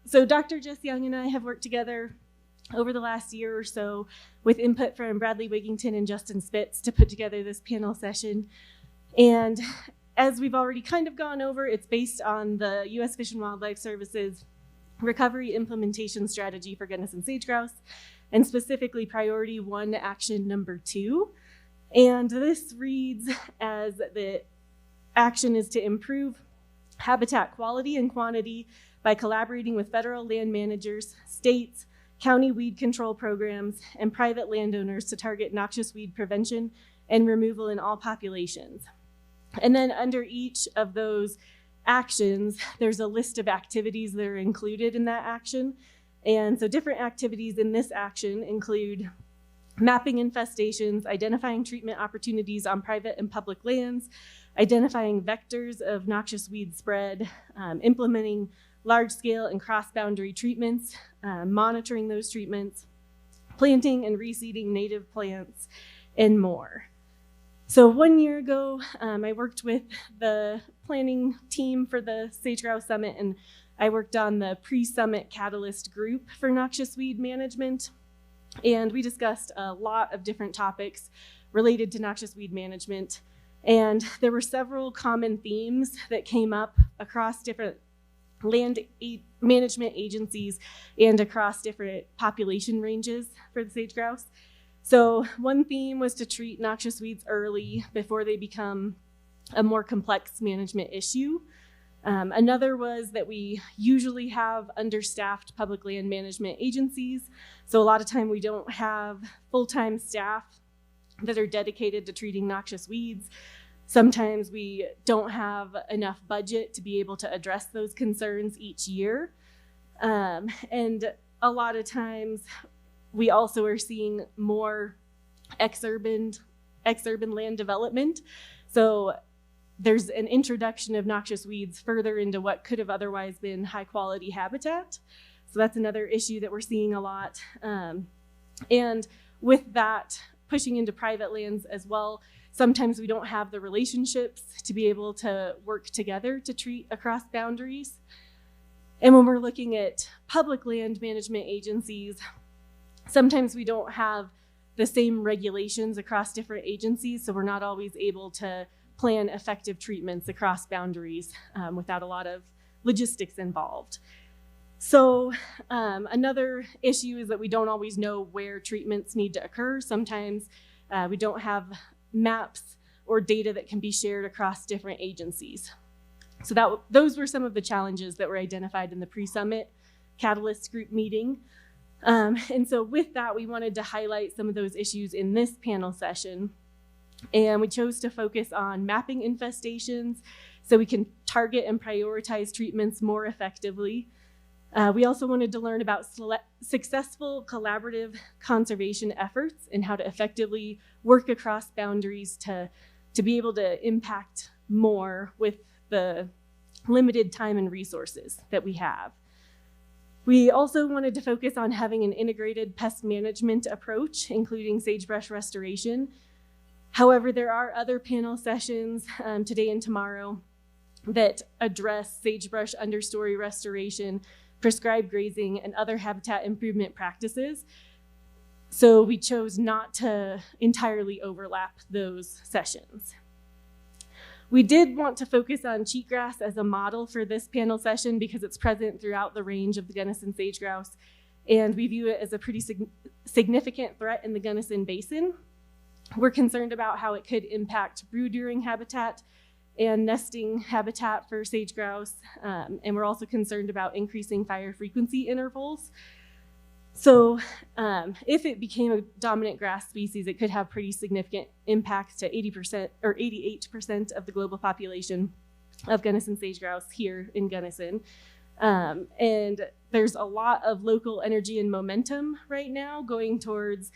So Dr. Jess Young and I have worked together over the last year or so with input from Bradley Wigington and Justin Spitz to put together this panel session. And as we've already kind of gone over, it's based on the U.S. Fish and Wildlife Service's Recovery Implementation Strategy for Gunnison Sage Grouse, and specifically Priority 1 Action Number 2. And this reads as the action is to improve habitat quality and quantity by collaborating with federal land managers, states, county weed control programs, and private landowners to target noxious weed prevention and removal in all populations. And then under each of those actions, there's a list of activities that are included in that action. And so different activities in this action include mapping infestations, identifying treatment opportunities on private and public lands, identifying vectors of noxious weed spread, implementing large-scale and cross-boundary treatments, monitoring those treatments, planting and reseeding native plants, and more. So 1 year ago, I worked with the planning team for the Sage Grouse Summit, and I worked on the pre-summit catalyst group for noxious weed management. And we discussed a lot of different topics related to noxious weed management. And there were several common themes that came up across different land management agencies and across different population ranges for the sage grouse. So one theme was to treat noxious weeds early before they become a more complex management issue. Another was that we usually have understaffed public land management agencies. So a lot of time we don't have full-time staff that are dedicated to treating noxious weeds. Sometimes we don't have enough budget to be able to address those concerns each year. And a lot of times we also are seeing more ex-urban land development. So there's an introduction of noxious weeds further into what could have otherwise been high quality habitat. So that's another issue that we're seeing a lot. And with that, pushing into private lands as well, sometimes we don't have the relationships to be able to work together to treat across boundaries. And when we're looking at public land management agencies, sometimes we don't have the same regulations across different agencies, so we're not always able to plan effective treatments across boundaries without a lot of logistics involved. So another issue is that we don't always know where treatments need to occur. Sometimes we don't have maps or data that can be shared across different agencies. So those were some of the challenges that were identified in the pre-summit Catalyst group meeting. And so with that, we wanted to highlight some of those issues in this panel session. And we chose to focus on mapping infestations so we can target and prioritize treatments more effectively. We also wanted to learn about successful collaborative conservation efforts and how to effectively work across boundaries to be able to impact more with the limited time and resources that we have. We also wanted to focus on having an integrated pest management approach, including sagebrush restoration. However, there are other panel sessions today and tomorrow that address sagebrush understory restoration, prescribed grazing, and other habitat improvement practices. So we chose not to entirely overlap those sessions. We did want to focus on cheatgrass as a model for this panel session because it's present throughout the range of the Gunnison sage grouse, and we view it as a pretty significant threat in the Gunnison Basin. We're concerned about how it could impact brood-rearing habitat and nesting habitat for sage grouse, and we're also concerned about increasing fire frequency intervals. So if it became a dominant grass species, it could have pretty significant impacts to 80% or 88% of the global population of Gunnison sage grouse here in Gunnison. And there's a lot of local energy and momentum right now going towards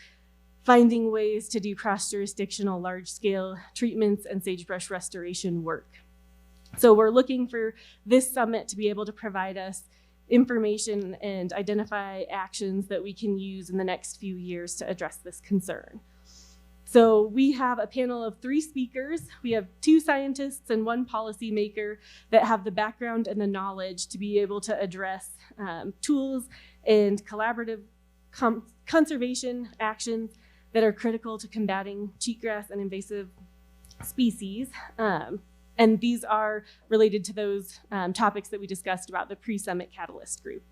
finding ways to do cross-jurisdictional large-scale treatments and sagebrush restoration work. So we're looking for this summit to be able to provide us information and identify actions that we can use in the next few years to address this concern. So we have a panel of 3 speakers. We have 2 scientists and 1 policymaker that have the background and the knowledge to be able to address tools and collaborative conservation actions that are critical to combating cheatgrass and invasive species. And these are related to those topics that we discussed about the pre-summit catalyst group.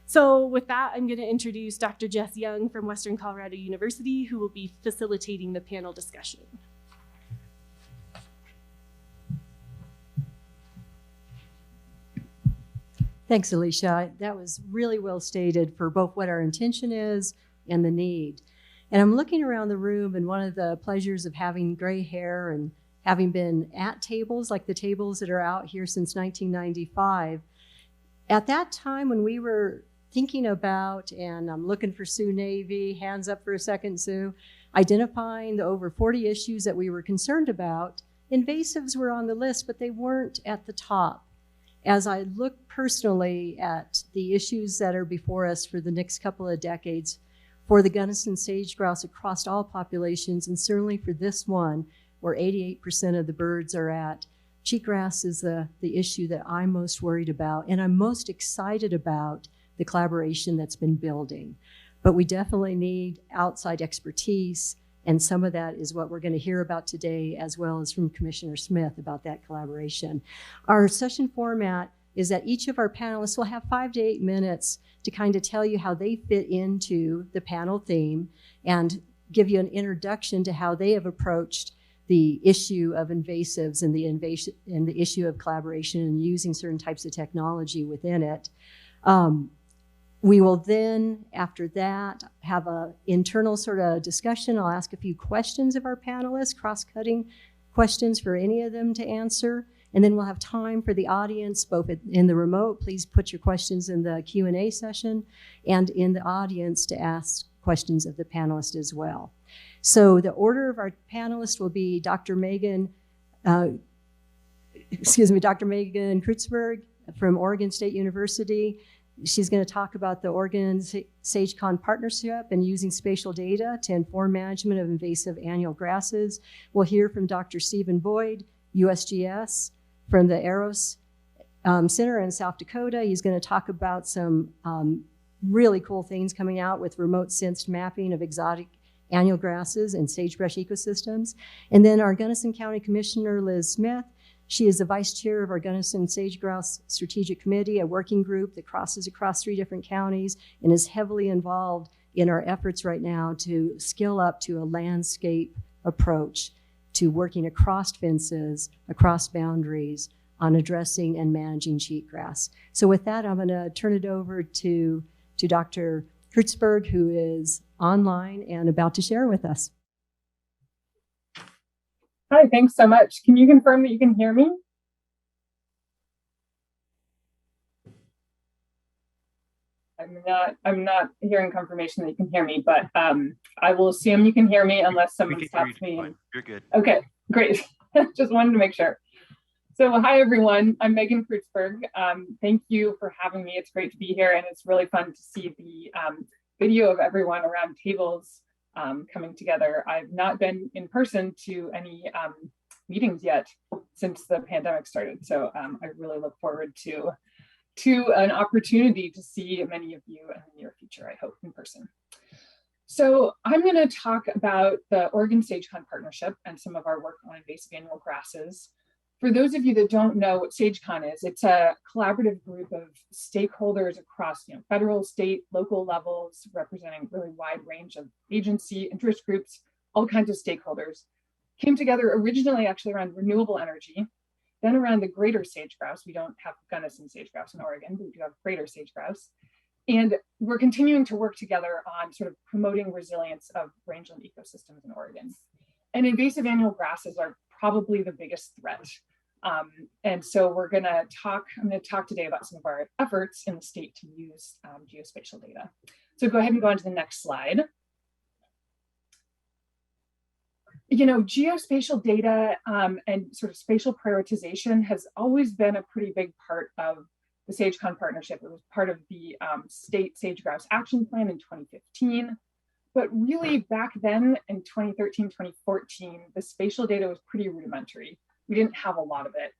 So with that, I'm going to introduce Dr. Jess Young from Western Colorado University, who will be facilitating the panel discussion. Thanks, Aleshia. That was really well stated for both what our intention is and the need. And I'm looking around the room, and one of the pleasures of having gray hair and having been at tables like the tables that are out here since 1995, at that time when we were thinking about, and I'm looking for Sue Navy, hands up for a second, Sue, identifying the over 40 issues that we were concerned about, invasives were on the list, but they weren't at the top. As I look personally at the issues that are before us for the next couple of decades, for the Gunnison sage grouse across all populations, and certainly for this one, where 88% of the birds are at, cheatgrass is the issue that I'm most worried about, and I'm most excited about the collaboration that's been building. But we definitely need outside expertise, and some of that is what we're going to hear about today, as well as from Commissioner Smith about that collaboration. Our session format is that each of our panelists will have 5 to 8 minutes to kind of tell you how they fit into the panel theme and give you an introduction to how they have approached the issue of invasives and the issue of collaboration and using certain types of technology within it. We will then, after that, have an internal sort of discussion. I'll ask a few questions of our panelists, cross-cutting questions for any of them to answer. And then we'll have time for the audience, both in the remote, please put your questions in the Q&A session, and in the audience to ask questions of the panelists as well. So the order of our panelists will be Dr. Megan Creutzburg from Oregon State University. She's going to talk about the Oregon SageCon partnership and using spatial data to inform management of invasive annual grasses. We'll hear from Dr. Stephen Boyte, USGS, from the Eros Center in South Dakota. He's going to talk about some really cool things coming out with remote sensed mapping of exotic annual grasses and sagebrush ecosystems. And then our Gunnison County Commissioner, Liz Smith, she is the vice chair of our Gunnison Sage Grouse Strategic Committee, a working group that crosses across 3 different counties and is heavily involved in our efforts right now to scale up to a landscape approach to working across fences, across boundaries on addressing and managing cheatgrass. So with that, I'm gonna turn it over to Dr. Creutzburg, who is online and about to share with us. Hi, thanks so much. Can you confirm that you can hear me? I'm not hearing confirmation that you can hear me, but I will assume you can hear me unless someone stops me. You're good. Okay, great. Just wanted to make sure. So hi, everyone. I'm Megan Creutzburg. Thank you for having me. It's great to be here, and it's really fun to see the video of everyone around tables coming together. I've not been in person to any meetings yet since the pandemic started. So I really look forward to an opportunity to see many of you in the near future, I hope, in person. So I'm going to talk about the Oregon SageCon partnership and some of our work on invasive annual grasses. For those of you that don't know what SageCon is, it's a collaborative group of stakeholders across federal, state, local levels, representing a really wide range of agency, interest groups, all kinds of stakeholders. Came together originally actually around renewable energy, then around the greater sage grouse. We don't have Gunnison sage grouse in Oregon, but we do have greater sage grouse. And we're continuing to work together on sort of promoting resilience of rangeland ecosystems in Oregon. And invasive annual grasses are probably the biggest threat. And so I'm going to talk today about some of our efforts in the state to use geospatial data. So go ahead and go on to the next slide. Geospatial data and sort of spatial prioritization has always been a pretty big part of the SageCon partnership. It was part of the state sage grouse action plan in 2015. But really back then in 2013, 2014, the spatial data was pretty rudimentary. We didn't have a lot of it.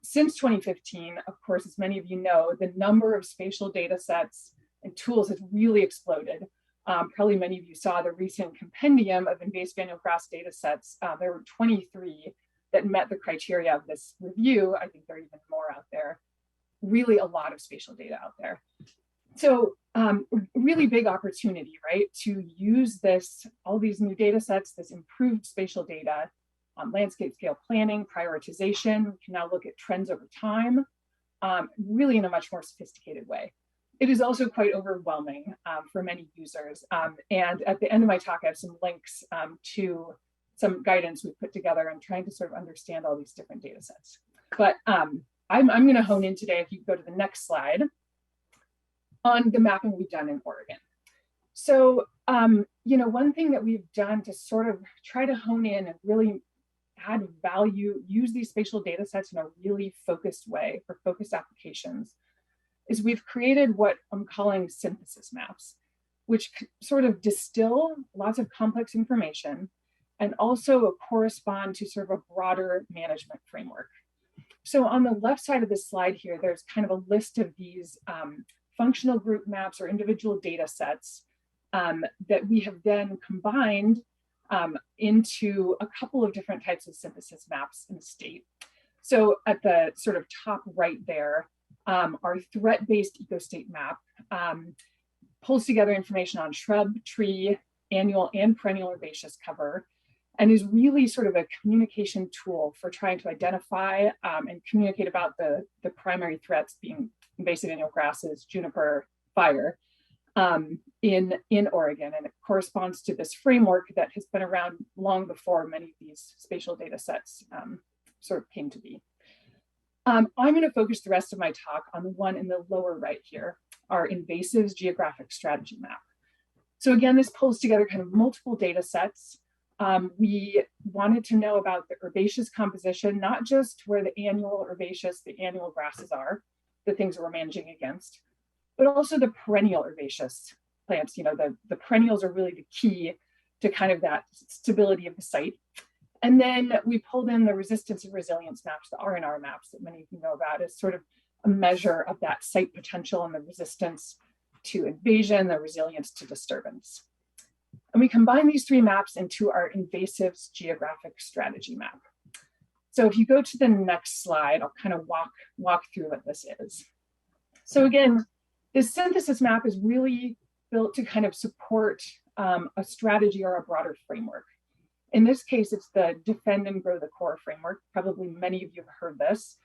Since 2015, of course, as many of you know, the number of spatial data sets and tools has really exploded. Probably many of you saw the recent compendium of invasive annual grass data sets. There were 23 that met the criteria of this review. I think there are even more out there. Really a lot of spatial data out there. So really big opportunity, right? To use this, all these new data sets, this improved spatial data on landscape scale planning, prioritization. We can now look at trends over time, really in a much more sophisticated way. It is also quite overwhelming for many users. And at the end of my talk, I have some links to some guidance we've put together on trying to sort of understand all these different data sets. But I'm going to hone in today, if you go to the next slide, on the mapping we've done in Oregon. So, you know, one thing that we've done to sort of try to hone in and really add value, use these spatial data sets in a really focused way for focused applications, is we've created what I'm calling synthesis maps, which sort of distill lots of complex information and also correspond to sort of a broader management framework. So on the left side of this slide here, there's kind of a list of these functional group maps or individual data sets that we have then combined into a couple of different types of synthesis maps in the state. So at the sort of top right there, our threat-based ecostate map pulls together information on shrub, tree, annual and perennial herbaceous cover, and is really sort of a communication tool for trying to identify and communicate about the primary threats, being invasive annual grasses, juniper, fire, in Oregon. And it corresponds to this framework that has been around long before many of these spatial data sets sort of came to be. I'm going to focus the rest of my talk on the one in the lower right here, our invasives geographic strategy map. So again, this pulls together kind of multiple data sets. We wanted to know about the herbaceous composition, not just where the annual herbaceous, the annual grasses are, the things that we're managing against, but also the perennial herbaceous plants. You know, the perennials are really the key to kind of that stability of the site. And then we pulled in the resistance and resilience maps, the R&R maps that many of you know about, as sort of a measure of that site potential and the resistance to invasion, the resilience to disturbance. And we combine these three maps into our invasives geographic strategy map. So if you go to the next slide, I'll kind of walk through what this is. So again, this synthesis map is really built to kind of support a strategy or a broader framework. In this case, it's the Defend and Grow the Core framework. Probably many of you have heard this.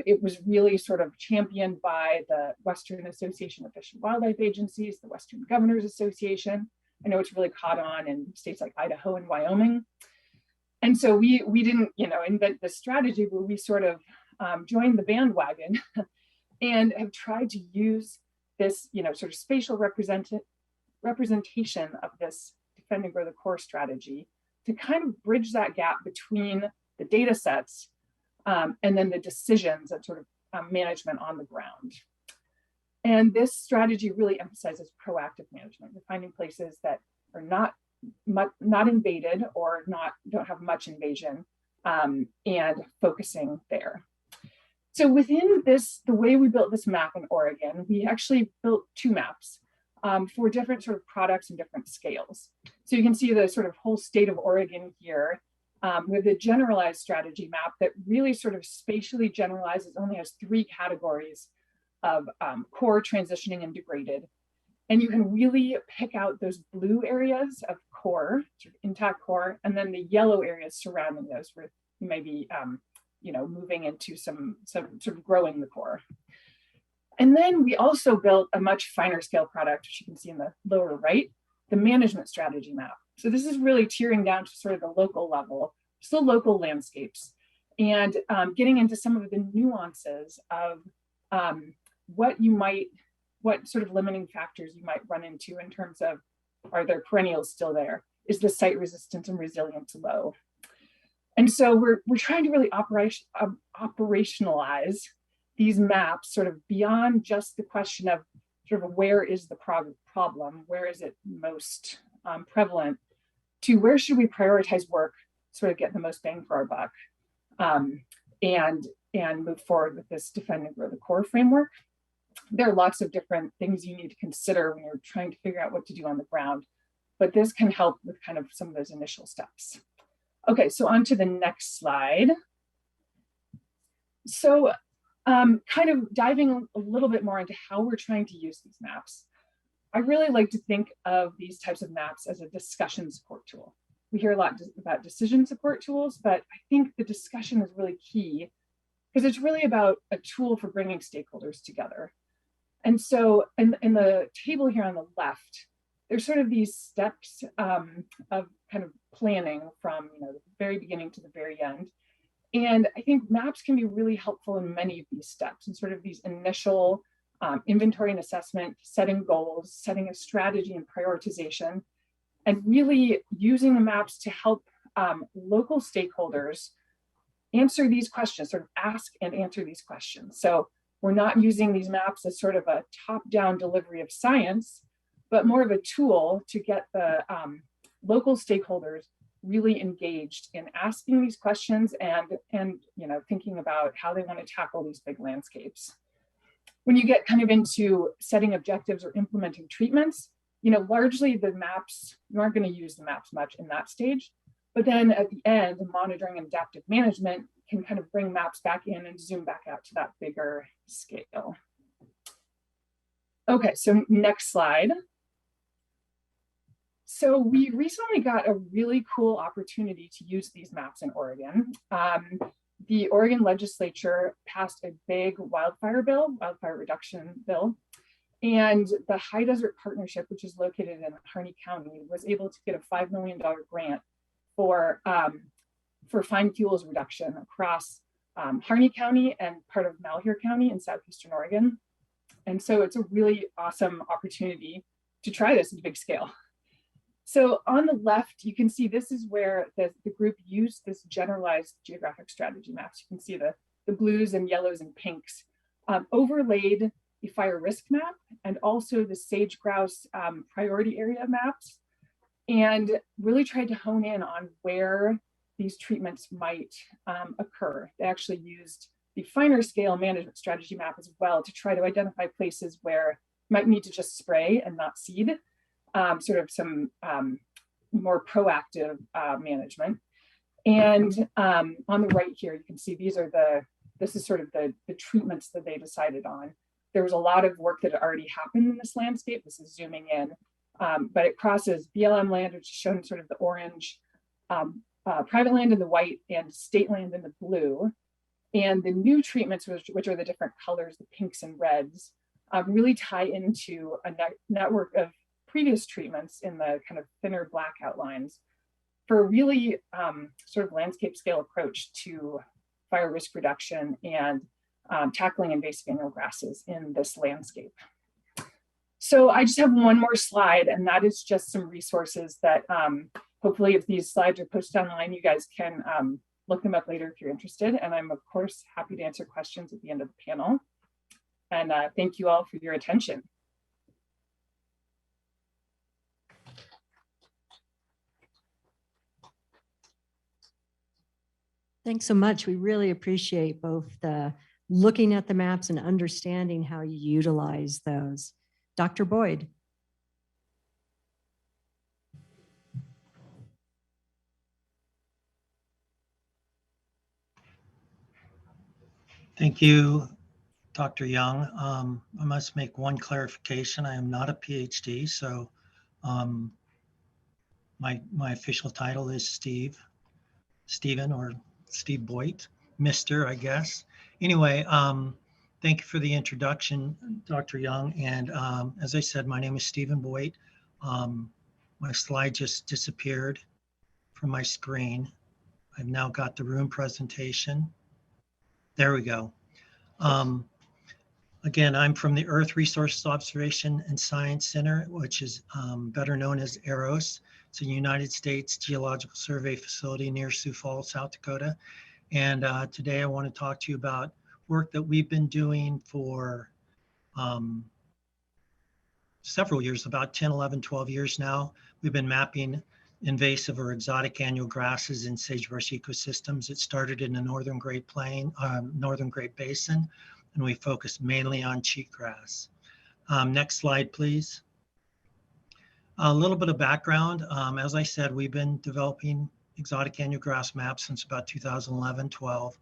It was really sort of championed by the Western Association of Fish and Wildlife Agencies, the Western Governors Association. I know it's really caught on in states like Idaho and Wyoming. And so we didn't, you know, invent this strategy, but we sort of joined the bandwagon and have tried to use this, you know, sort of spatial representation of this Defend and Grow the Core strategy to kind of bridge that gap between the data sets and then the decisions and sort of management on the ground. And this strategy really emphasizes proactive management. We're finding places that are not invaded or don't have much invasion and focusing there. So within this, the way we built this map in Oregon, we actually built two maps for different sort of products and different scales. So you can see the sort of whole state of Oregon here with a generalized strategy map that really sort of spatially generalizes, only has three categories of core, transitioning, and degraded. And you can really pick out those blue areas of core, sort of intact core, and then the yellow areas surrounding those where you may be you know, moving into some sort of growing the core. And then we also built a much finer scale product, which you can see in the lower right, the management strategy map. So this is really tearing down to sort of the local level, still local landscapes, and getting into some of the nuances of what sort of limiting factors you might run into in terms of, are there perennials still there? Is the site resistance and resilience low? And so we're trying to really operationalize these maps sort of beyond just the question of sort of where is the problem, where is it most prevalent, to where should we prioritize work, sort of get the most bang for our buck, and move forward with this defend and grow the core framework. There are lots of different things you need to consider when you're trying to figure out what to do on the ground, but this can help with kind of some of those initial steps. Okay, so on to the next slide. So kind of diving a little bit more into how we're trying to use these maps. I really like to think of these types of maps as a discussion support tool. We hear a lot about decision support tools, but I think the discussion is really key because it's really about a tool for bringing stakeholders together. And so in the table here on the left, there's sort of these steps of kind of planning from the very beginning to the very end. And I think maps can be really helpful in many of these steps and sort of these initial inventory and assessment, setting goals, setting a strategy and prioritization, and really using the maps to help local stakeholders answer these questions, sort of ask and answer these questions. So we're not using these maps as sort of a top-down delivery of science, but more of a tool to get the local stakeholders really engaged in asking these questions and thinking about how they want to tackle these big landscapes. When you get kind of into setting objectives or implementing treatments, largely the maps, you aren't going to use the maps much in that stage. But then at the end, monitoring and adaptive management can kind of bring maps back in and zoom back out to that bigger scale. Okay, so next slide. So we recently got a really cool opportunity to use these maps in Oregon. The Oregon legislature passed a big wildfire reduction bill. And the High Desert Partnership, which is located in Harney County, was able to get a $5 million grant for fine fuels reduction across Harney County and part of Malheur County in southeastern Oregon. And so it's a really awesome opportunity to try this at a big scale. So on the left, you can see this is where the group used this generalized geographic strategy maps. You can see the blues and yellows and pinks overlaid the fire risk map and also the sage grouse priority area maps, and really tried to hone in on where these treatments might occur. They actually used the finer scale management strategy map as well to try to identify places where you might need to just spray and not seed, sort of some more proactive management. And on the right here, you can see this is sort of the treatments that they decided on. There was a lot of work that had already happened in this landscape. This is zooming in, but it crosses BLM land, which is shown in sort of the orange, private land in the white, and state land in the blue. And the new treatments, which are the different colors, the pinks and reds, really tie into a network of previous treatments in the kind of thinner black outlines for a really sort of landscape scale approach to fire risk reduction and tackling invasive annual grasses in this landscape. So I just have one more slide, and that is just some resources that hopefully if these slides are posted online, you guys can look them up later if you're interested. And I'm of course happy to answer questions at the end of the panel. And thank you all for your attention. Thanks so much. We really appreciate both the looking at the maps and understanding how you utilize those. Dr. Boyd. Thank you, Dr. Young. I must make one clarification. I am not a PhD, so my official title is Stephen or Steve Boyte, Mr., I guess. Anyway, thank you for the introduction, Dr. Young. And as I said, my name is Stephen Boyte. My slide just disappeared from my screen. I've now got the room presentation. There we go. Again, I'm from the Earth Resources Observation and Science Center, which is better known as AROS. It's a United States Geological Survey facility near Sioux Falls, South Dakota. And today I want to talk to you about work that we've been doing for several years, about 10, 11, 12 years now. We've been mapping invasive or exotic annual grasses in sagebrush ecosystems. It started in the Northern Great Basin, and we focused mainly on cheatgrass. Next slide, please. A little bit of background. As I said, we've been developing exotic annual grass maps since about 2011-12,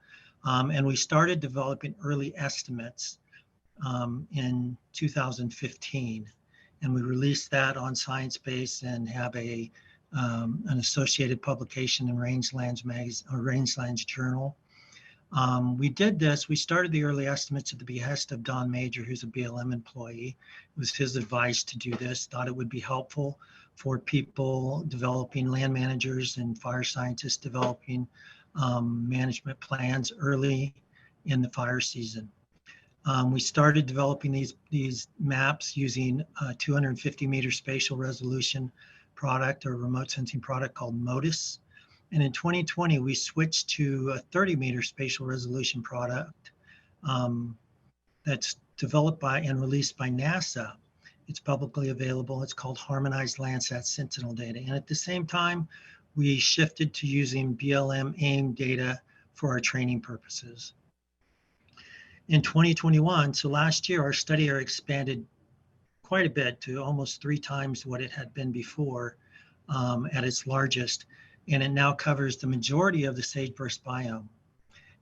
and we started developing early estimates in 2015, and we released that on ScienceBase and have an associated publication in Rangelands Magazine or Rangelands Journal. We did this, we started the early estimates at the behest of Don Major, who's a BLM employee. It was his advice to do this, thought it would be helpful for people developing, land managers and fire scientists developing management plans early in the fire season. We started developing these maps using a 250 meter spatial resolution product or remote sensing product called MODIS. And in 2020, we switched to a 30 meter spatial resolution product that's developed by and released by NASA. It's publicly available. It's called Harmonized Landsat Sentinel Data. And at the same time, we shifted to using BLM AIM data for our training purposes. In 2021, so last year, our study area expanded quite a bit to almost 3 times what it had been before at its largest. And it now covers the majority of the sagebrush biome.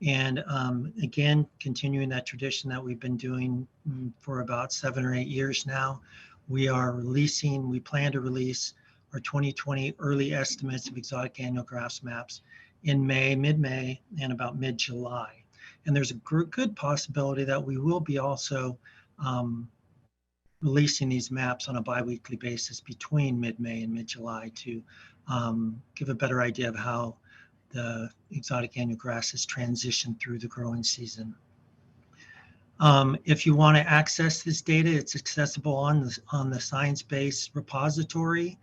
And again, continuing that tradition that we've been doing for about 7 or 8 years now, we plan to release our 2020 early estimates of exotic annual grass maps in mid-May, and about mid-July. And there's a good possibility that we will be also releasing these maps on a biweekly basis between mid-May and mid-July to give a better idea of how the exotic annual grasses transition through the growing season. If you want to access this data, it's accessible on the ScienceBase repository.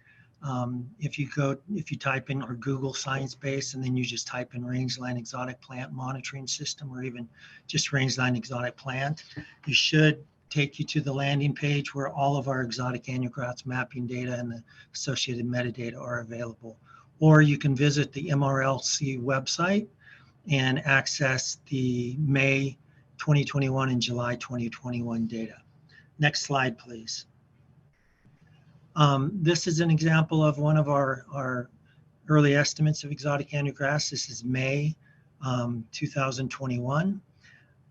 If you type in or Google ScienceBase and then you just type in Rangeland Exotic Plant Monitoring System or even just Rangeland Exotic Plant, you should take you to the landing page where all of our exotic annual grass mapping data and the associated metadata are available. Or you can visit the MRLC website and access the May 2021 and July 2021 data. Next slide, please. This is an example of one of our early estimates of exotic annual grass. This is May 2021.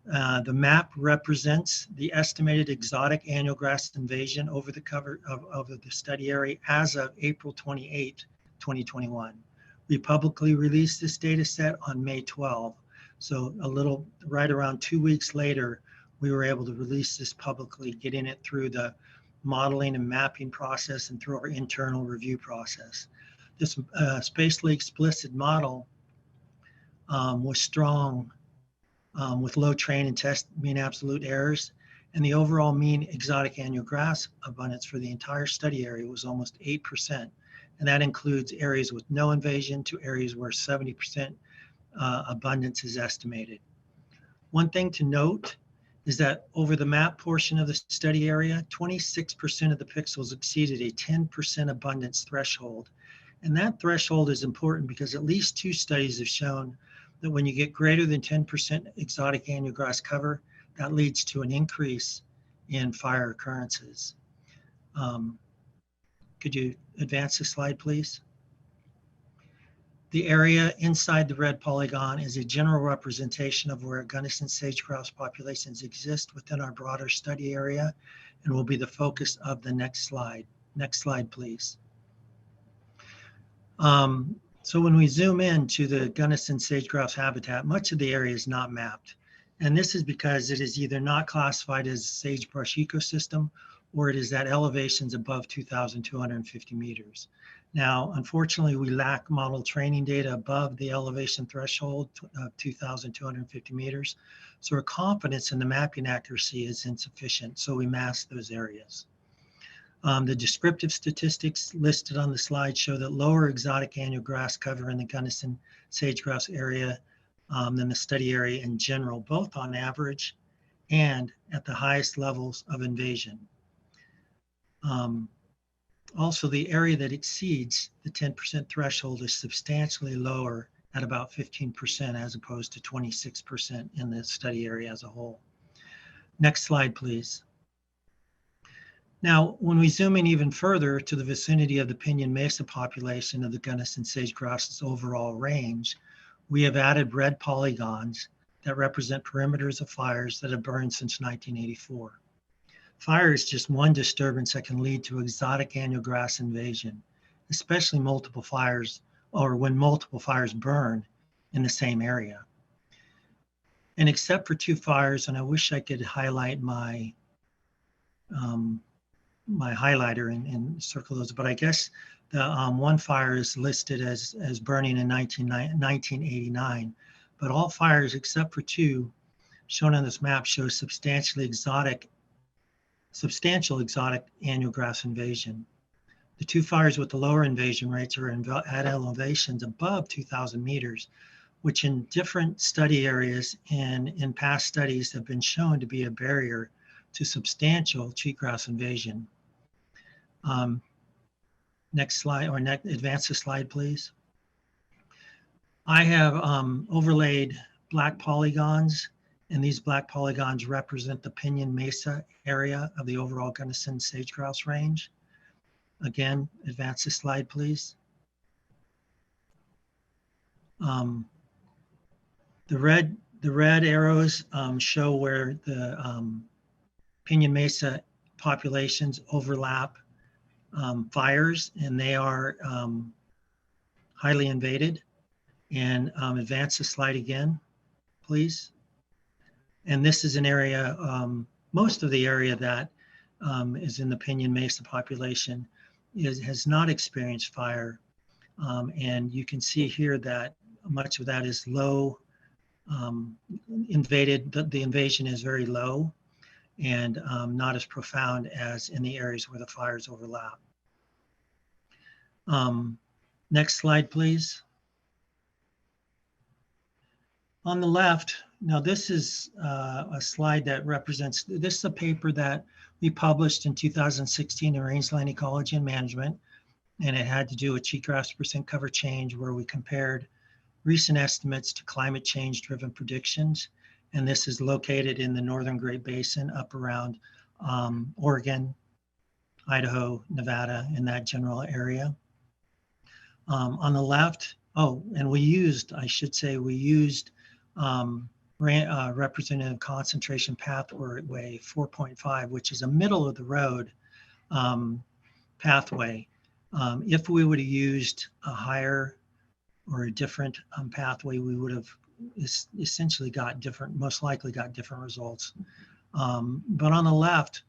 The map represents the estimated exotic annual grass invasion over the cover of the study area as of April 28, 2021. We publicly released this data set on May 12. So right around 2 weeks later, we were able to release this publicly, getting it through the modeling and mapping process and through our internal review process. This spatially explicit model was strong with low train and test mean absolute errors, and the overall mean exotic annual grass abundance for the entire study area was almost 8%, and that includes areas with no invasion to areas where 70% abundance is estimated. One thing to note is that over the map portion of the study area, 26% of the pixels exceeded a 10% abundance threshold. And that threshold is important because at least 2 studies have shown that when you get greater than 10% exotic annual grass cover, that leads to an increase in fire occurrences. Could you advance the slide, please? The area inside the red polygon is a general representation of where Gunnison sage-grouse populations exist within our broader study area and will be the focus of the next slide. Next slide, please. So when we zoom in to the Gunnison sage-grouse habitat, much of the area is not mapped. And this is because it is either not classified as a sagebrush ecosystem or it is at elevations above 2,250 meters. Now, unfortunately, we lack model training data above the elevation threshold of 2,250 meters. So our confidence in the mapping accuracy is insufficient, so we mask those areas. The descriptive statistics listed on the slide show that lower exotic annual grass cover in the Gunnison sage-grouse area than the study area in general, both on average and at the highest levels of invasion. Also, the area that exceeds the 10% threshold is substantially lower at about 15% as opposed to 26% in the study area as a whole. Next slide, please. Now, when we zoom in even further to the vicinity of the Pinyon Mesa population of the Gunnison sage-grouse overall range, we have added red polygons that represent perimeters of fires that have burned since 1984. Fire is just one disturbance that can lead to exotic annual grass invasion, especially multiple fires or when multiple fires burn in the same area. And except for 2 fires, and I wish I could highlight my my highlighter and circle those, but I guess the one fire is listed as burning in 1989, but all fires except for 2 shown on this map show substantial exotic annual grass invasion. The 2 fires with the lower invasion rates are at elevations above 2,000 meters, which in different study areas and in past studies have been shown to be a barrier to substantial cheatgrass invasion. Next slide, or advance the slide, please. I have overlaid black polygons, and these black polygons represent the Pinyon Mesa area of the overall Gunnison sage-grouse range. Again, advance the slide, please. The red arrows show where the Pinyon Mesa populations overlap fires, and they are highly invaded. And advance the slide again, please. And this is an area, most of the area that is in the Pinyon Mesa population has not experienced fire. And you can see here that much of that is low, invaded, the invasion is very low and not as profound as in the areas where the fires overlap. Next slide, please. On the left, now this is a slide that represents, this is a paper that we published in 2016 in Rangeland Ecology and Management, and it had to do with cheatgrass percent cover change, where we compared recent estimates to climate change driven predictions. And this is located in the Northern Great Basin up around Oregon, Idaho, Nevada, in that general area. On the left, and we used, I should say, we used representative concentration pathway 4.5, which is a middle of the road pathway. If we would have used a higher or a different pathway, we would have essentially got different, most likely got different results. But on the left,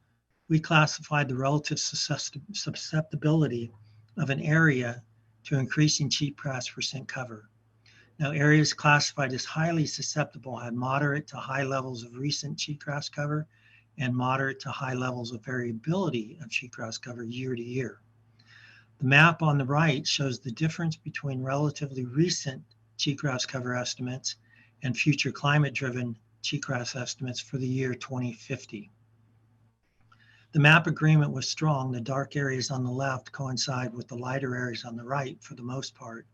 we classified the relative susceptibility of an area to increasing cheatgrass percent cover. Now, areas classified as highly susceptible had moderate to high levels of recent cheatgrass cover and moderate to high levels of variability of cheatgrass cover year to year. The map on the right shows the difference between relatively recent cheatgrass cover estimates and future climate-driven cheatgrass estimates for the year 2050. The map agreement was strong. The dark areas on the left coincide with the lighter areas on the right for the most part.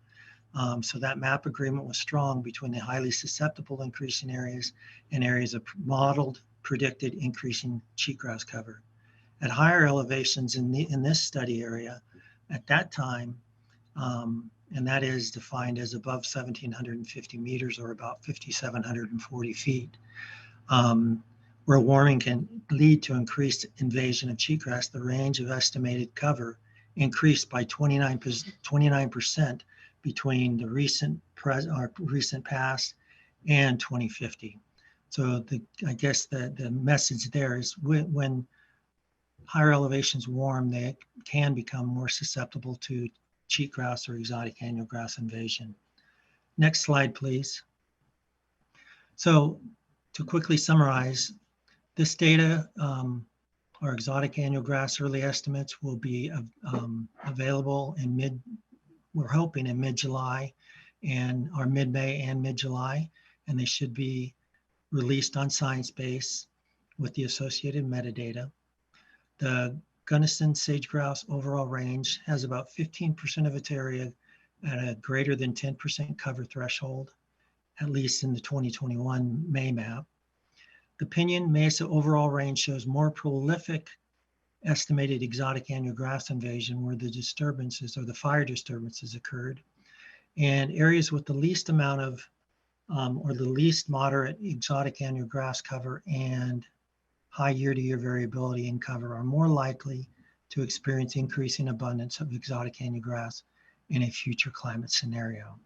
So that map agreement was strong between the highly susceptible increasing areas and areas of modeled, predicted increasing cheatgrass cover. At higher elevations in this study area, at that time, and that is defined as above 1,750 meters or about 5,740 feet, where warming can lead to increased invasion of cheatgrass, the range of estimated cover increased by 29% between the recent past and 2050. So I guess the message there is when higher elevations warm, they can become more susceptible to cheatgrass or exotic annual grass invasion. Next slide, please. So to quickly summarize, this data, our exotic annual grass early estimates will be available in we're hoping in mid-July or mid-May and mid-July, and they should be released on ScienceBase with the associated metadata. The Gunnison sage-grouse overall range has about 15% of its area at a greater than 10% cover threshold, at least in the 2021 May map. The Pinyon Mesa overall range shows more prolific estimated exotic annual grass invasion where the disturbances or the fire disturbances occurred, and areas with the least amount of or the least moderate exotic annual grass cover and high year-to-year variability in cover are more likely to experience increasing abundance of exotic annual grass in a future climate scenario.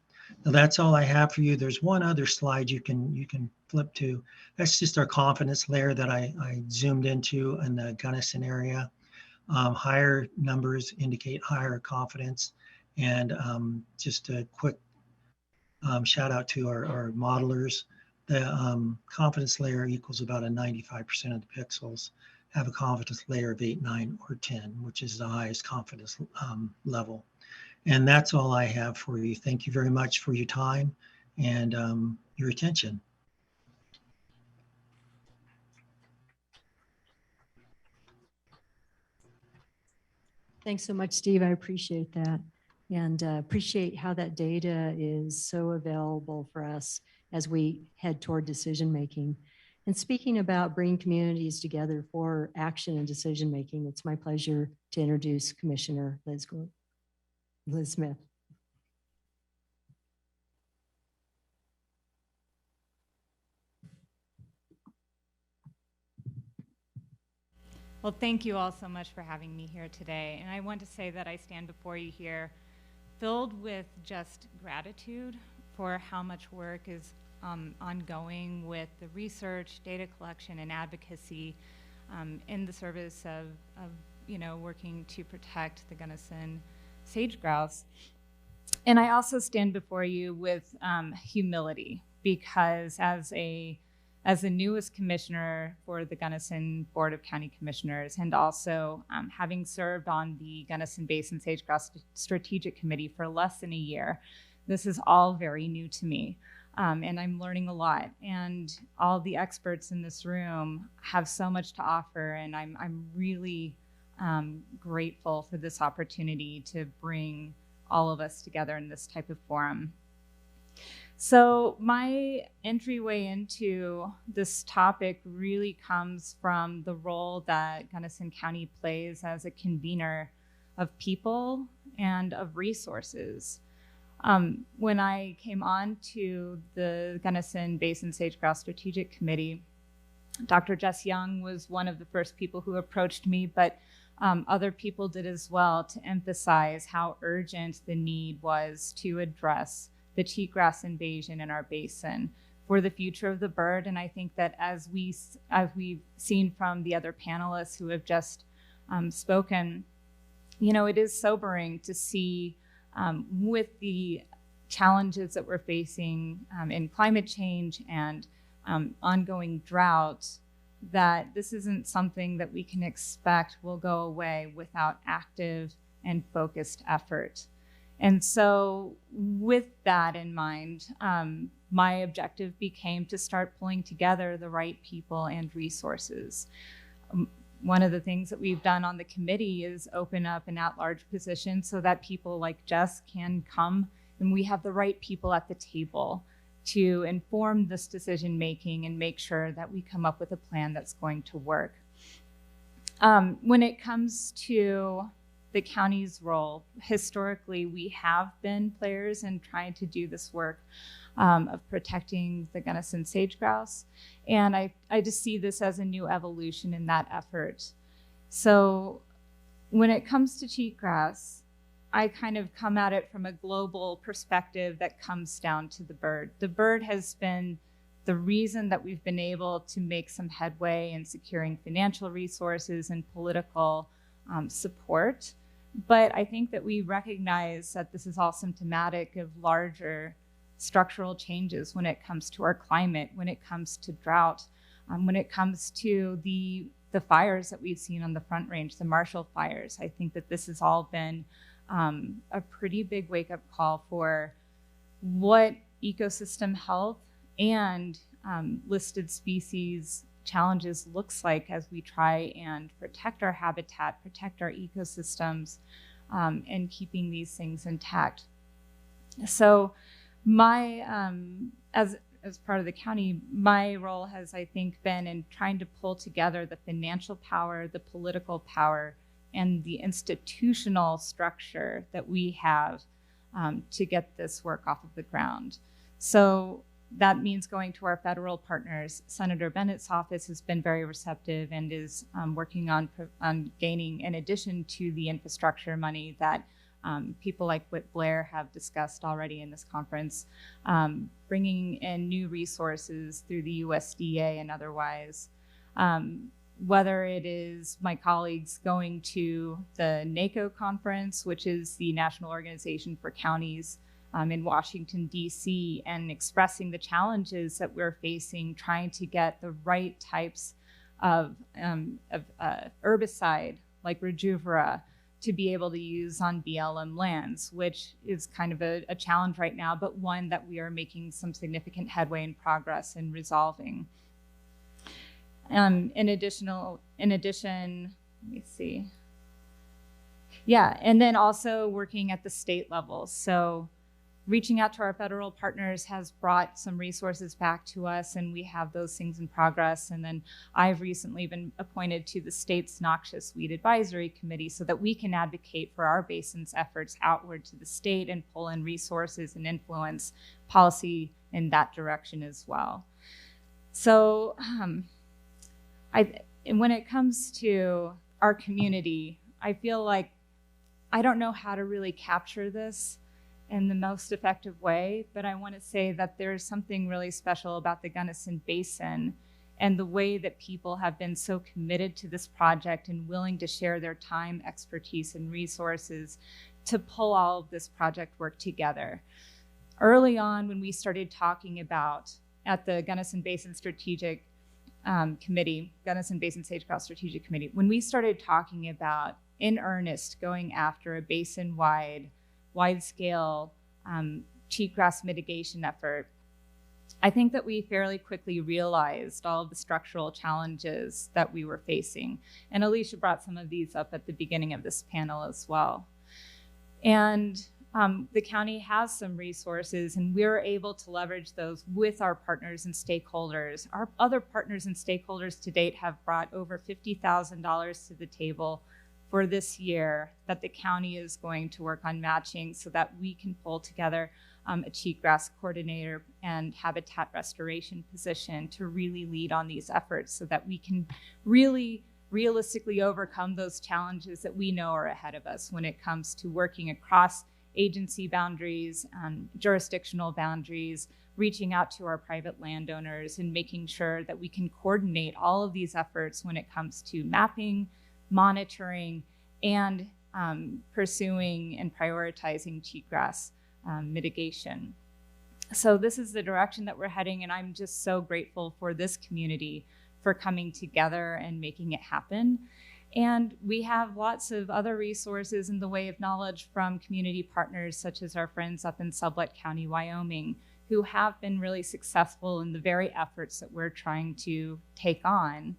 Now that's all I have for you. There's one other slide you can flip to. That's just our confidence layer that I zoomed into in the Gunnison area. Higher numbers indicate higher confidence. And just a quick shout out to our modelers. The confidence layer equals about a 95% of the pixels have a confidence layer of 8, 9, or 10, which is the highest confidence level. And that's all I have for you. Thank you very much for your time and your attention. Thanks so much, Steve. I appreciate that, and appreciate how that data is so available for us as we head toward decision making. And speaking about bringing communities together for action and decision making, it's my pleasure to introduce Commissioner Liz Smith. Well, thank you all so much for having me here today. And I want to say that I stand before you here filled with just gratitude for how much work is ongoing with the research, data collection, and advocacy in the service of working to protect the Gunnison sage grouse. And I also stand before you with humility, because as the newest commissioner for the Gunnison Board of County Commissioners, and also having served on the Gunnison Basin Sage Grouse Strategic Committee for less than a year, this is all very new to me. And I'm learning a lot. And all the experts in this room have so much to offer, and I'm really grateful for this opportunity to bring all of us together in this type of forum. So my entryway into this topic really comes from the role that Gunnison County plays as a convener of people and of resources. When I came on to the Gunnison Basin Sage Grouse Strategic Committee, Dr. Jess Young was one of the first people who approached me, but other people did as well, to emphasize how urgent the need was to address the cheatgrass invasion in our basin for the future of the bird. And I think that as we've seen from the other panelists who have just spoken, it is sobering to see with the challenges that we're facing in climate change and ongoing drought, that this isn't something that we can expect will go away without active and focused effort. And so with that in mind, my objective became to start pulling together the right people and resources. One of the things that we've done on the committee is open up an at-large position so that people like Jess can come, and we have the right people at the table to inform this decision-making and make sure that we come up with a plan that's going to work. When it comes to the county's role, historically, we have been players in trying to do this work of protecting the Gunnison sage grouse. And I just see this as a new evolution in that effort. So when it comes to cheatgrass, I kind of come at it from a global perspective that comes down to the bird. The bird has been the reason that we've been able to make some headway in securing financial resources and political support. But I think that we recognize that this is all symptomatic of larger structural changes when it comes to our climate, when it comes to drought, when it comes to the fires that we've seen on the Front Range, the Marshall fires. I think that this has all been a pretty big wake-up call for what ecosystem health and listed species challenges looks like as we try and protect our habitat, protect our ecosystems, and keeping these things intact. So my, as part of the county, my role has, I think, been in trying to pull together the financial power, the political power, and the institutional structure that we have to get this work off of the ground. So that means going to our federal partners. Senator Bennett's office has been very receptive and is working on gaining, in addition to the infrastructure money that people like Whit Blair have discussed already in this conference, bringing in new resources through the USDA and otherwise. Whether it is my colleagues going to the NACO conference, which is the National Organization for Counties in Washington, D.C., and expressing the challenges that we're facing, trying to get the right types of herbicide like Rejuvera to be able to use on BLM lands, which is kind of a challenge right now, but one that we are making some significant headway and progress in resolving. In addition, let me see. Yeah, and then also working at the state level. So reaching out to our federal partners has brought some resources back to us, and we have those things in progress. And then I've recently been appointed to the state's Noxious Weed Advisory Committee so that we can advocate for our basin's efforts outward to the state and pull in resources and influence policy in that direction as well. So when it comes to our community, I feel like I don't know how to really capture this in the most effective way, but I want to say that there's something really special about the Gunnison Basin and the way that people have been so committed to this project and willing to share their time, expertise, and resources to pull all of this project work together. Early on, when we started talking about at the Gunnison Basin Strategic Committee, Gunnison Basin Sage-Grouse Strategic Committee, when we started talking about in earnest going after a basin-wide, wide-scale cheatgrass mitigation effort, I think that we fairly quickly realized all of the structural challenges that we were facing. And Aleshia brought some of these up at the beginning of this panel as well. And the county has some resources, and we're able to leverage those with our partners and stakeholders. Our other partners and stakeholders to date have brought over $50,000 to the table for this year that the county is going to work on matching so that we can pull together a cheatgrass coordinator and habitat restoration position to really lead on these efforts so that we can really realistically overcome those challenges that we know are ahead of us when it comes to working across agency boundaries, jurisdictional boundaries, reaching out to our private landowners and making sure that we can coordinate all of these efforts when it comes to mapping, monitoring, and pursuing and prioritizing cheatgrass mitigation. So this is the direction that we're heading, and I'm just so grateful for this community for coming together and making it happen. And we have lots of other resources in the way of knowledge from community partners, such as our friends up in Sublette County, Wyoming, who have been really successful in the very efforts that we're trying to take on,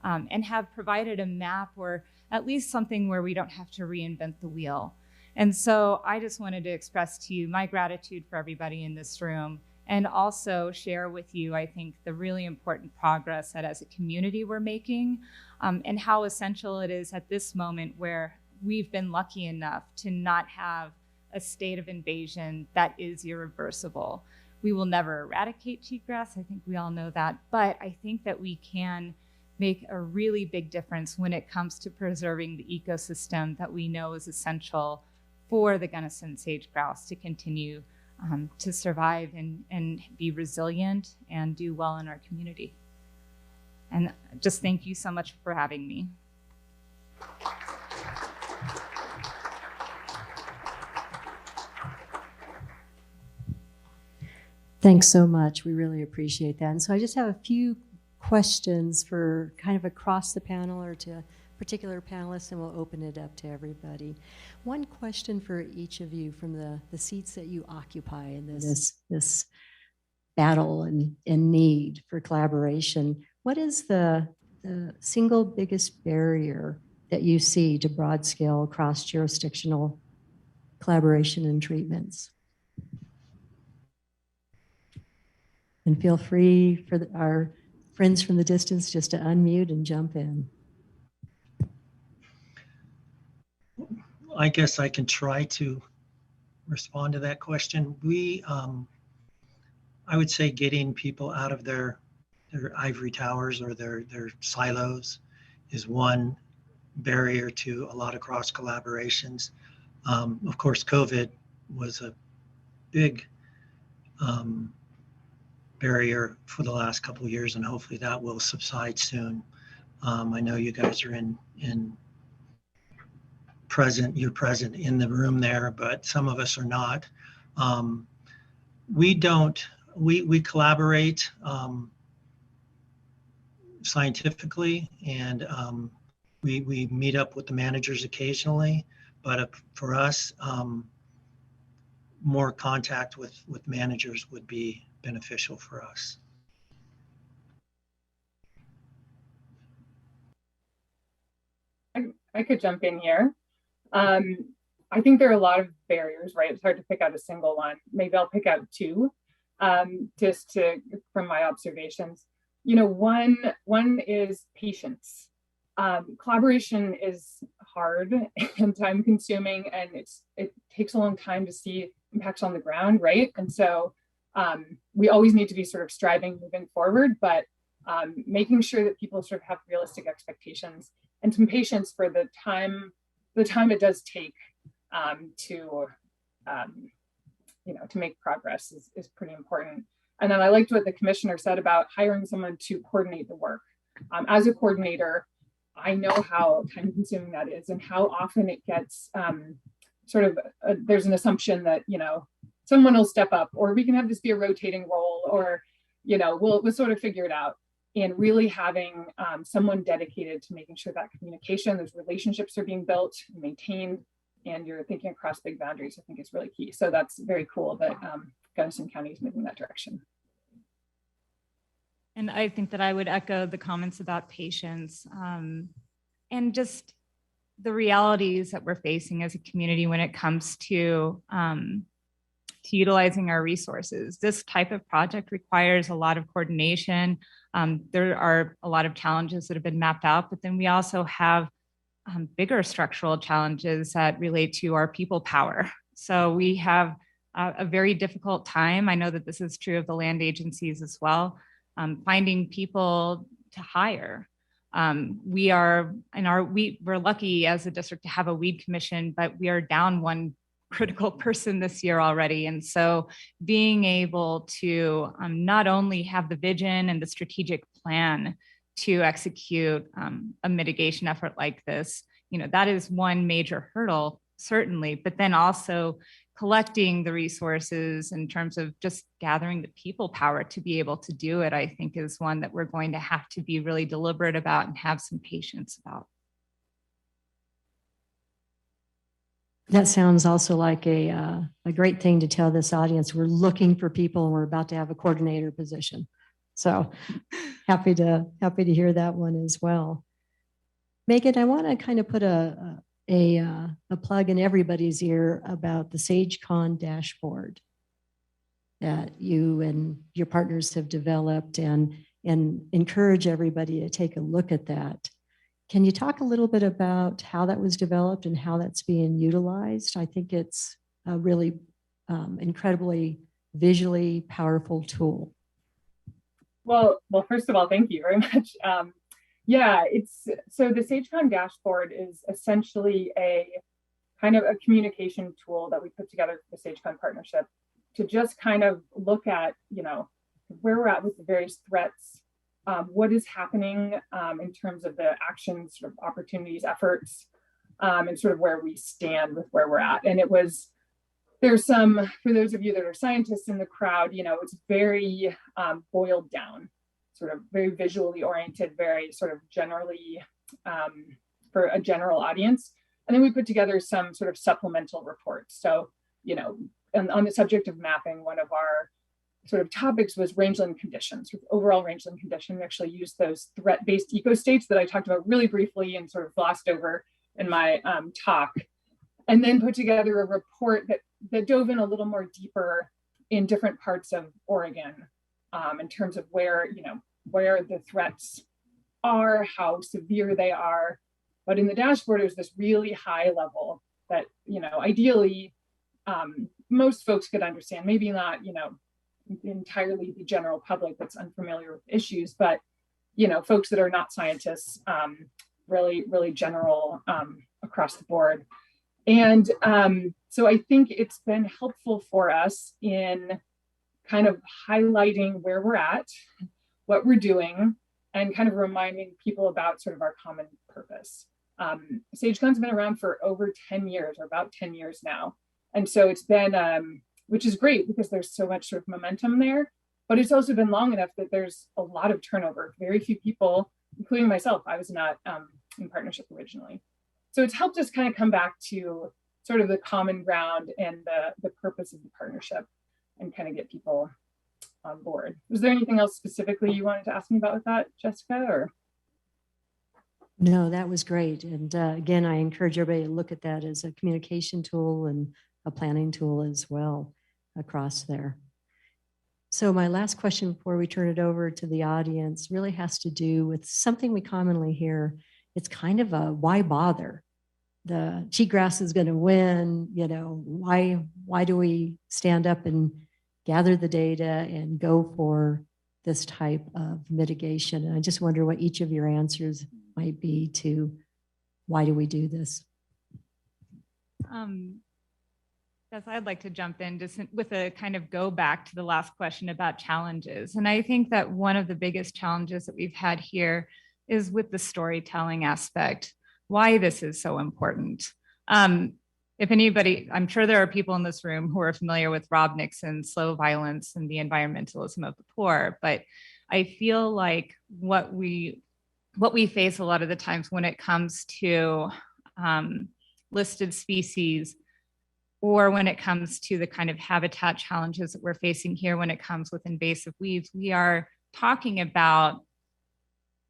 and have provided a map or at least something where we don't have to reinvent the wheel. And so I just wanted to express to you my gratitude for everybody in this room, and also share with you, I think, the really important progress that as a community we're making, and how essential it is at this moment where we've been lucky enough to not have a state of invasion that is irreversible. We will never eradicate cheatgrass, I think we all know that, but I think that we can make a really big difference when it comes to preserving the ecosystem that we know is essential for the Gunnison sage-grouse to continue to survive and be resilient and do well in our community. And just thank you so much for having me. Thanks so much. We really appreciate that. And so I just have a few questions for kind of across the panel or to particular panelists, and we'll open it up to everybody. One question for each of you from the seats that you occupy in this battle and need for collaboration. what is the single biggest barrier that you see to broad scale cross jurisdictional collaboration and treatments? And feel free for our friends from the distance just to unmute and jump in. I guess I can try to respond to that question. I would say getting people out of their ivory towers or their silos is one barrier to a lot of cross collaborations. Of course, COVID was a big barrier for the last couple of years, and hopefully that will subside soon. I know you guys are you're present in the room there, but some of us are not. We collaborate scientifically, and we meet up with the managers occasionally, but for us, more contact with managers would be beneficial for us. I could jump in here. I think there are a lot of barriers, right? It's hard to pick out a single one. Maybe I'll pick out two, from my observations. You know, one is patience. Collaboration is hard and time consuming, and it takes a long time to see impacts on the ground, right? And so we always need to be sort of striving moving forward, but making sure that people sort of have realistic expectations and some patience for the time it does take to make progress is pretty important. And then I liked what the commissioner said about hiring someone to coordinate the work. As a coordinator, I know how time consuming that is and how often it gets there's an assumption that, someone will step up, or we can have this be a rotating role, or, we'll sort of figure it out. And really having someone dedicated to making sure that communication, those relationships are being built and maintained, and you're thinking across big boundaries, I think is really key. So that's very cool that Gunnison County is moving that direction. And I think that I would echo the comments about patience and just the realities that we're facing as a community when it comes to utilizing our resources. This type of project requires a lot of coordination. There are a lot of challenges that have been mapped out, but then we also have bigger structural challenges that relate to our people power. So we have a very difficult time. I know that this is true of the land agencies as well, finding people to hire. We're lucky as a district to have a weed commission, but we are down one critical person this year already. And so being able to not only have the vision and the strategic plan to execute a mitigation effort like this, that is one major hurdle, certainly, but then also collecting the resources in terms of just gathering the people power to be able to do it, I think is one that we're going to have to be really deliberate about and have some patience about. That sounds also like a great thing to tell this audience. We're looking for people, and we're about to have a coordinator position. So happy to hear that one as well. Megan, I want to kind of put a plug in everybody's ear about the SageCon dashboard that you and your partners have developed, and encourage everybody to take a look at that. Can you talk a little bit about how that was developed and how that's being utilized? I think it's a really incredibly visually powerful tool. Well, first of all, thank you very much. So the SageCon dashboard is essentially a kind of a communication tool that we put together for the SageCon partnership to just kind of look at, where we're at with the various threats, what is happening in terms of the actions, sort of opportunities, efforts, and sort of where we stand with where we're at. And there's some, for those of you that are scientists in the crowd, it's very boiled down, sort of very visually oriented, very sort of generally for a general audience. And then we put together some sort of supplemental reports. So, on the subject of mapping, one of our sort of topics was rangeland conditions, overall rangeland condition. We actually used those threat-based ecostates that I talked about really briefly and sort of glossed over in my talk, and then put together a report that dove in a little more deeper in different parts of Oregon in terms of where the threats are, how severe they are. But in the dashboard, there's this really high level that, ideally most folks could understand, maybe not, entirely the general public that's unfamiliar with issues, but, folks that are not scientists, really, really general across the board. And so I think it's been helpful for us in kind of highlighting where we're at, what we're doing, and kind of reminding people about sort of our common purpose. SageCon's been around for over 10 years, or about 10 years now. And so it's been, which is great because there's so much sort of momentum there, but it's also been long enough that there's a lot of turnover. Very few people, including myself, I was not in partnership originally. So it's helped us kind of come back to sort of the common ground and the purpose of the partnership and kind of get people on board. Was there anything else specifically you wanted to ask me about with that, Jessica? Or? No, that was great. And again, I encourage everybody to look at that as a communication tool and a planning tool as well across there. So my last question before we turn it over to the audience really has to do with something we commonly hear. It's kind of a why bother? The cheatgrass is going to win. Why do we stand up and gather the data and go for this type of mitigation? And I just wonder what each of your answers might be to why do we do this? Yes, I'd like to jump in just with a kind of go back to the last question about challenges. And I think that one of the biggest challenges that we've had here is with the storytelling aspect, why this is so important. If anybody, I'm sure there are people in this room who are familiar with Rob Nixon's Slow Violence and the Environmentalism of the Poor, but I feel like what we face a lot of the times when it comes to listed species, or when it comes to the kind of habitat challenges that we're facing here when it comes with invasive weeds, we are talking about,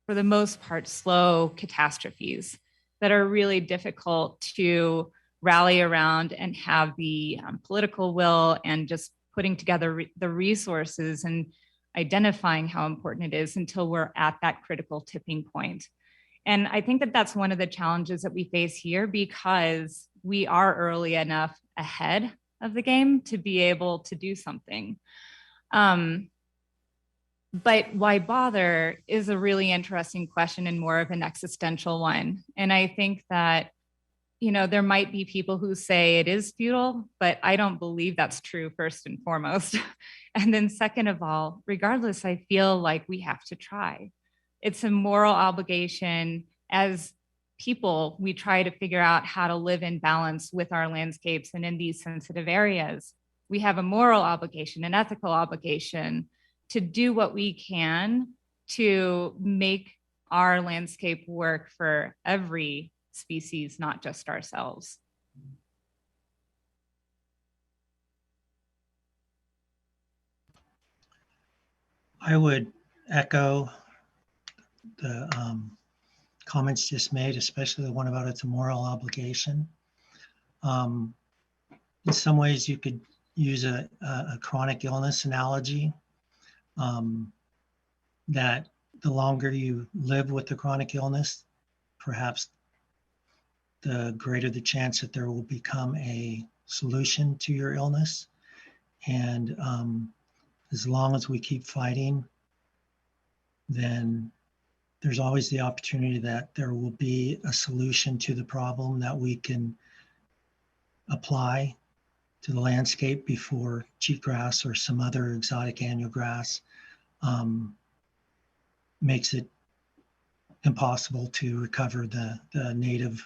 for the most part, slow catastrophes that are really difficult to rally around and have the political will and just putting together the resources and identifying how important it is until we're at that critical tipping point. And I think that that's one of the challenges that we face here because we are early enough ahead of the game to be able to do something. But why bother is a really interesting question and more of an existential one. And I think that, there might be people who say it is futile, but I don't believe that's true, first and foremost. And then second of all, regardless, I feel like we have to try. It's a moral obligation. As people, we try to figure out how to live in balance with our landscapes and in these sensitive areas. We have a moral obligation, an ethical obligation to do what we can to make our landscape work for every species, not just ourselves. I would echo the comments just made, especially the one about it's a moral obligation. In some ways, you could use a chronic illness analogy, that the longer you live with the chronic illness, perhaps the greater the chance that there will become a solution to your illness. And as long as we keep fighting, then there's always the opportunity that there will be a solution to the problem that we can apply to the landscape before cheatgrass or some other exotic annual grass makes it impossible to recover the native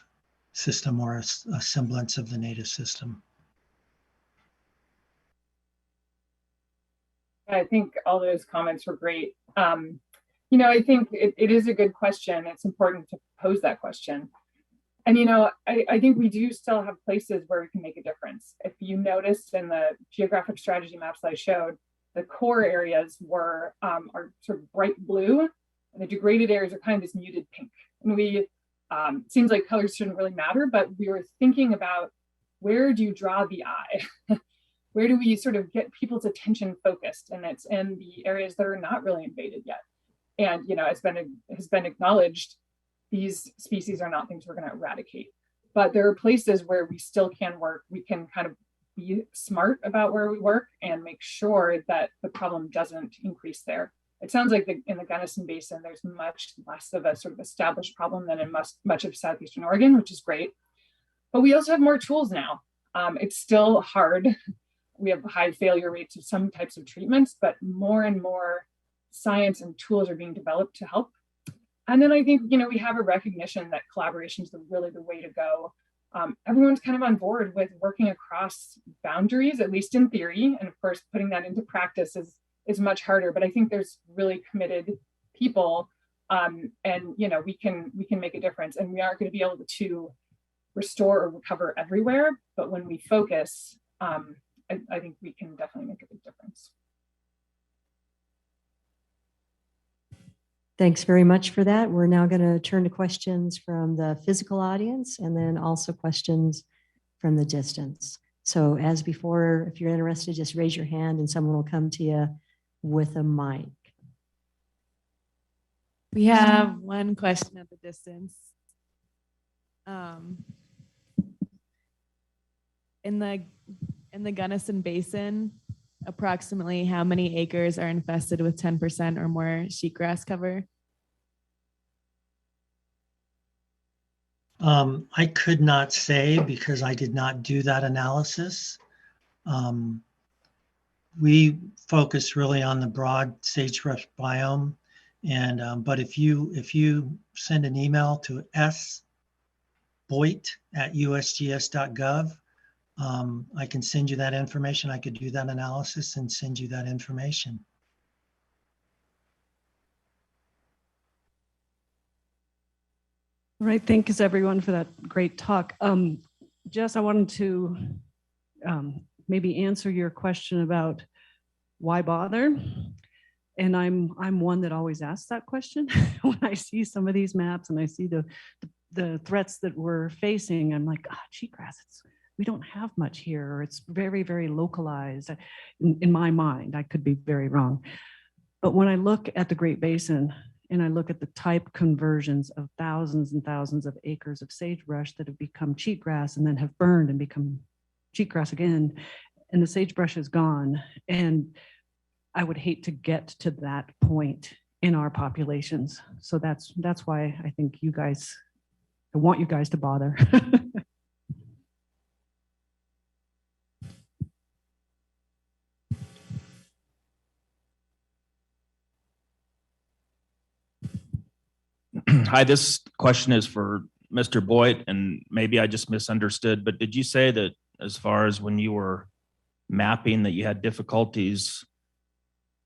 system or a semblance of the native system. I think all those comments were great. I think it is a good question. It's important to pose that question. And, I think we do still have places where we can make a difference. If you noticed in the geographic strategy maps I showed, the core areas are sort of bright blue, and the degraded areas are kind of this muted pink. And we, seems like colors shouldn't really matter, but we were thinking about, where do you draw the eye? Where do we sort of get people's attention focused? And it's in the areas that are not really invaded yet. And, you know, has been acknowledged, these species are not things we're going to eradicate. But there are places where we still can work. We can kind of be smart about where we work and make sure that the problem doesn't increase there. It sounds like in the Gunnison Basin, there's much less of a sort of established problem than in much of Southeastern Oregon, which is great. But we also have more tools now. It's still hard. We have high failure rates of some types of treatments, but more and more science and tools are being developed to help. And then I think, you know, we have a recognition that collaboration is really the way to go. Everyone's kind of on board with working across boundaries, at least in theory. And of course, putting that into practice is much harder, but I think there's really committed people, and, you know, we can make a difference, and we aren't going to be able to restore or recover everywhere. But when we focus, I think we can definitely make a big difference. Thanks very much for that. We're now going to turn to questions from the physical audience and then also questions from the distance. So as before, if you're interested, just raise your hand and someone will come to you with a mic. We have one question at the distance. In the Gunnison Basin, approximately how many acres are infested with 10% or more cheatgrass cover? I could not say because I did not do that analysis. We focus really on the broad sagebrush biome, and but if you send an email to sboyte@usgs.gov, I can send you that information. I could do that analysis and send you that information. All right, thanks everyone for that great talk. Jess, I wanted to maybe answer your question about why bother. And I'm one that always asks that question when I see some of these maps and I see the threats that we're facing. I'm like, cheatgrass, we don't have much here, or it's very, very localized in my mind. I could be very wrong. But when I look at the Great Basin and I look at the type conversions of thousands and thousands of acres of sagebrush that have become cheatgrass and then have burned and become cheatgrass again, and the sagebrush is gone. And I would hate to get to that point in our populations. So that's why I think I want you guys to bother. Hi, this question is for Mr. Boyte, and maybe I just misunderstood, but did you say that as far as when you were mapping that you had difficulties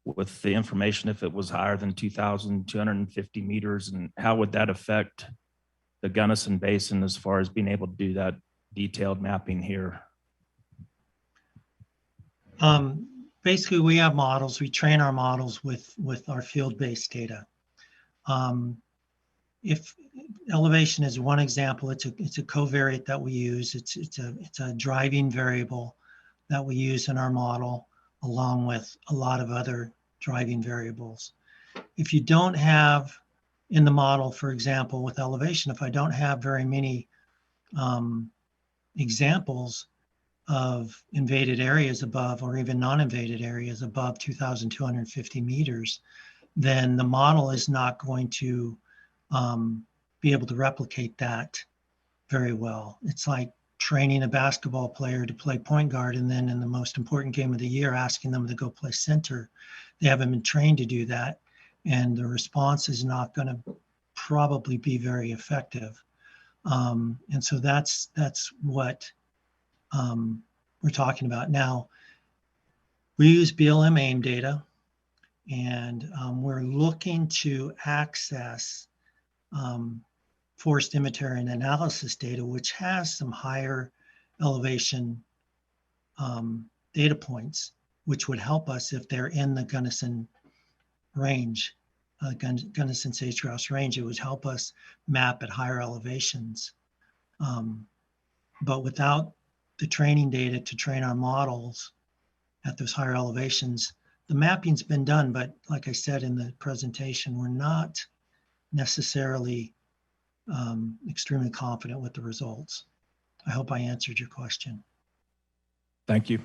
with the information if it was higher than 2,250 meters, and how would that affect the Gunnison Basin as far as being able to do that detailed mapping here? Basically, we have models. We train our models with our field-based data. If elevation is one example, it's a covariate that we use. It's a driving variable that we use in our model, along with a lot of other driving variables. If you don't have in the model, for example, with elevation, if I don't have very many examples of invaded areas above, or even non-invaded areas above 2,250 meters, then the model is not going to be able to replicate that very well. It's like training a basketball player to play point guard, and then in the most important game of the year, asking them to go play center. They haven't been trained to do that, and the response is not going to probably be very effective. And so that's what we're talking about. Now, we use BLM AIM data, and we're looking to access forest inventory and analysis data, which has some higher elevation data points which would help us if they're in the Gunnison range, Gunnison sage-grouse range. It would help us map at higher elevations. But without the training data to train our models at those higher elevations, the mapping's been done, but like I said in the presentation, we're not necessarily extremely confident with the results. I hope I answered your question. Thank you.